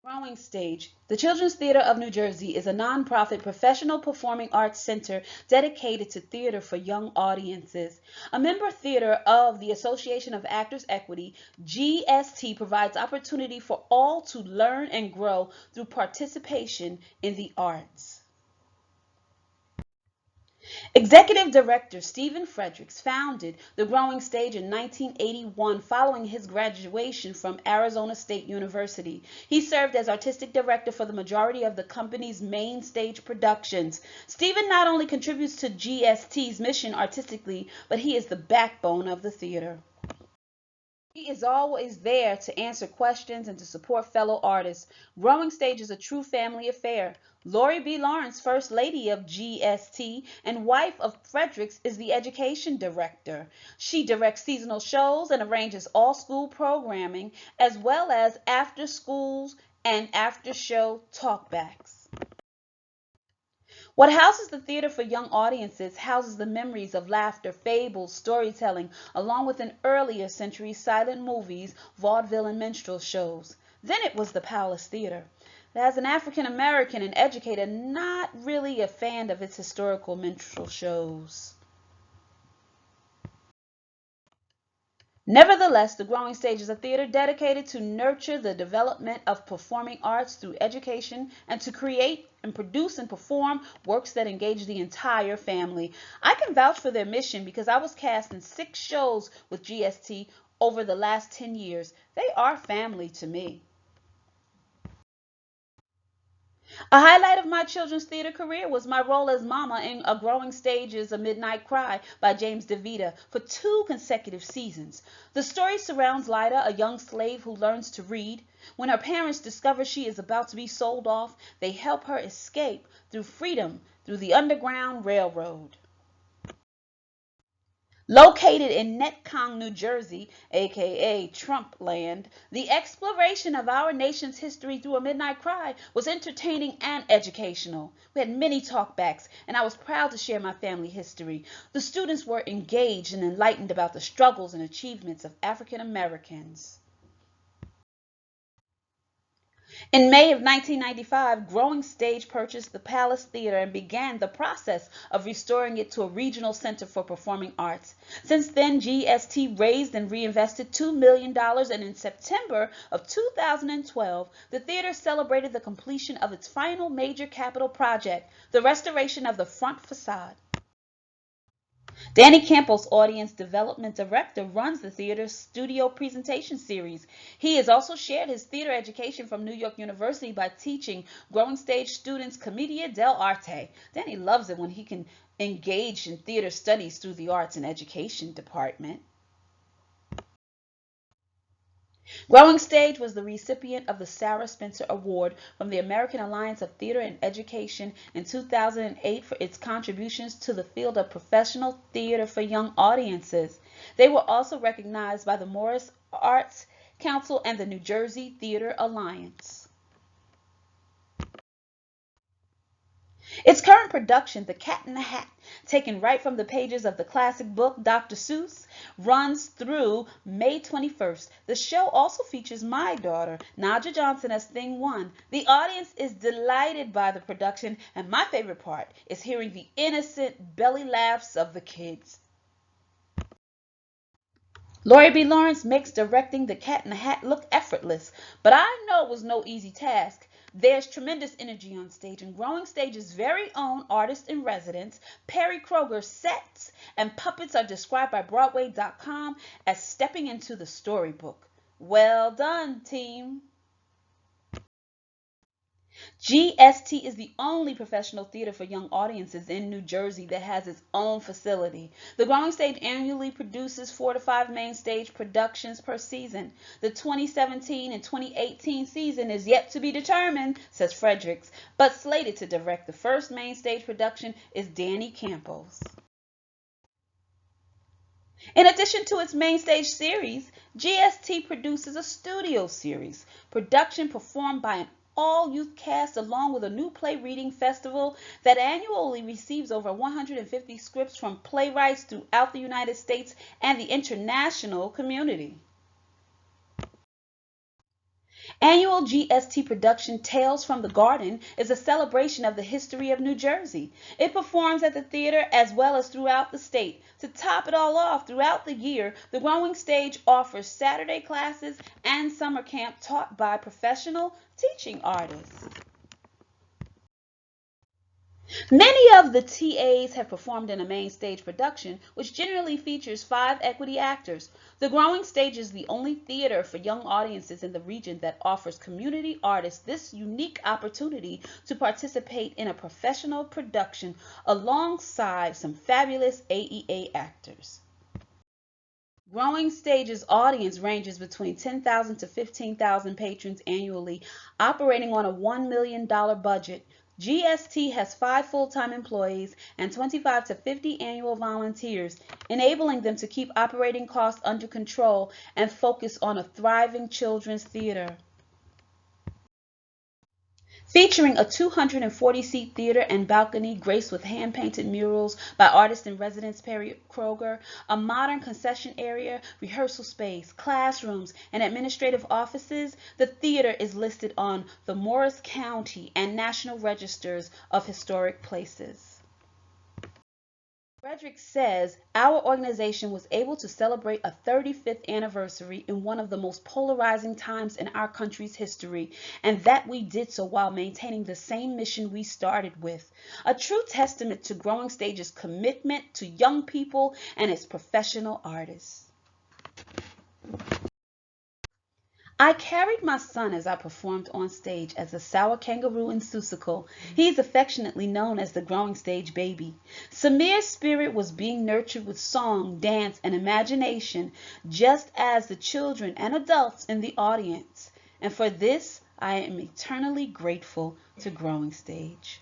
Growing Stage. The Children's Theater of New Jersey is a nonprofit professional performing arts center dedicated to theater for young audiences. A member theater of the Association of Actors Equity, GST provides opportunity for all to learn and grow through participation in the arts. Executive Director Stephen Fredericks founded the Growing Stage in 1981 following his graduation from Arizona State University. He served as artistic director for the majority of the company's main stage productions. Stephen not only contributes to GST's mission artistically, but he is the backbone of the theater. He is always there to answer questions and to support fellow artists. Growing Stage is a true family affair. Lori B. Lawrence, First Lady of GST and wife of Fredericks, is the education director. She directs seasonal shows and arranges all school programming, as well as after schools and after show talkbacks. What houses the theater for young audiences houses the memories of laughter, fables, storytelling, along with an earlier century silent movies, vaudeville, and minstrel shows. Then it was the Palace Theater. As an African American and educator, not really a fan of its historical minstrel shows. Nevertheless, the Growing Stage is a theater dedicated to nurture the development of performing arts through education and to create and produce and perform works that engage the entire family. I can vouch for their mission because I was cast in 6 shows with GST over the last 10 years. They are family to me. A highlight of my children's theater career was my role as Mama in A Growing Stage's A Midnight Cry by James DeVita for 2 consecutive seasons. The story surrounds Lida, a young slave who learns to read. When her parents discover she is about to be sold off, they help her escape through freedom through the Underground Railroad. Located in Netcong, New Jersey, aka Trump land, the exploration of our nation's history through A Midnight Cry was entertaining and educational. We had many talkbacks, and I was proud to share my family history. The students were engaged and enlightened about the struggles and achievements of African Americans. In May of 1995, Growing Stage purchased the Palace Theater and began the process of restoring it to a regional center for performing arts. Since then, GST raised and reinvested $2 million, and in September of 2012, the theater celebrated the completion of its final major capital project, the restoration of the front facade. Danny Campos, Audience Development Director, runs the theater's studio presentation series. He has also shared his theater education from New York University by teaching Growing Stage students Commedia dell'arte. Danny loves it when he can engage in theater studies through the arts and education department. Growing Stage was the recipient of the Sarah Spencer Award from the American Alliance of Theater and Education in 2008 for its contributions to the field of professional theater for young audiences. They were also recognized by the Morris Arts Council and the New Jersey Theater Alliance. Its current production, The Cat in the Hat, taken right from the pages of the classic book Dr. Seuss, runs through May 21st. The show also features my daughter, Nadja Johnson, as Thing One. The audience is delighted by the production, and my favorite part is hearing the innocent belly laughs of the kids. Lori B. Lawrence makes directing The Cat in the Hat look effortless, but I know it was no easy task. There's tremendous energy on stage, and Growing Stage's very own artist in residence, Perry Kroger's sets and puppets are described by Broadway.com as stepping into the storybook. Well done, team. GST is the only professional theater for young audiences in New Jersey that has its own facility. The Growing Stage annually produces 4 to 5 main stage productions per season. The 2017 and 2018 season is yet to be determined, says Fredericks, but slated to direct the first main stage production is Danny Campos. In addition to its main stage series, GST produces a studio series, production performed by an all-youth cast along with a new play reading festival that annually receives over 150 scripts from playwrights throughout the United States and the international community. Annual GST production Tales from the Garden is a celebration of the history of New Jersey. It performs at the theater as well as throughout the state. To top it all off, throughout the year, the Growing Stage offers Saturday classes and summer camp taught by professional teaching artists. Many of the TAs have performed in a main stage production, which generally features 5 equity actors. The Growing Stage is the only theater for young audiences in the region that offers community artists this unique opportunity to participate in a professional production alongside some fabulous AEA actors. Growing Stage's audience ranges between 10,000 to 15,000 patrons annually, operating on a $1 million budget. GST has 5 full-time employees and 25 to 50 annual volunteers, enabling them to keep operating costs under control and focus on a thriving children's theater. Featuring a 240-seat theater and balcony graced with hand-painted murals by artist-in-residence Perry Kroger, a modern concession area, rehearsal space, classrooms, and administrative offices, the theater is listed on the Morris County and National Registers of Historic Places. Frederick says, our organization was able to celebrate a 35th anniversary in one of the most polarizing times in our country's history, and that we did so while maintaining the same mission we started with. A true testament to Growing Stage's commitment to young people and its professional artists. I carried my son as I performed on stage as a sour kangaroo in Seussical. He is affectionately known as the Growing Stage baby. Samir's spirit was being nurtured with song, dance, and imagination, just as the children and adults in the audience. And for this, I am eternally grateful to Growing Stage.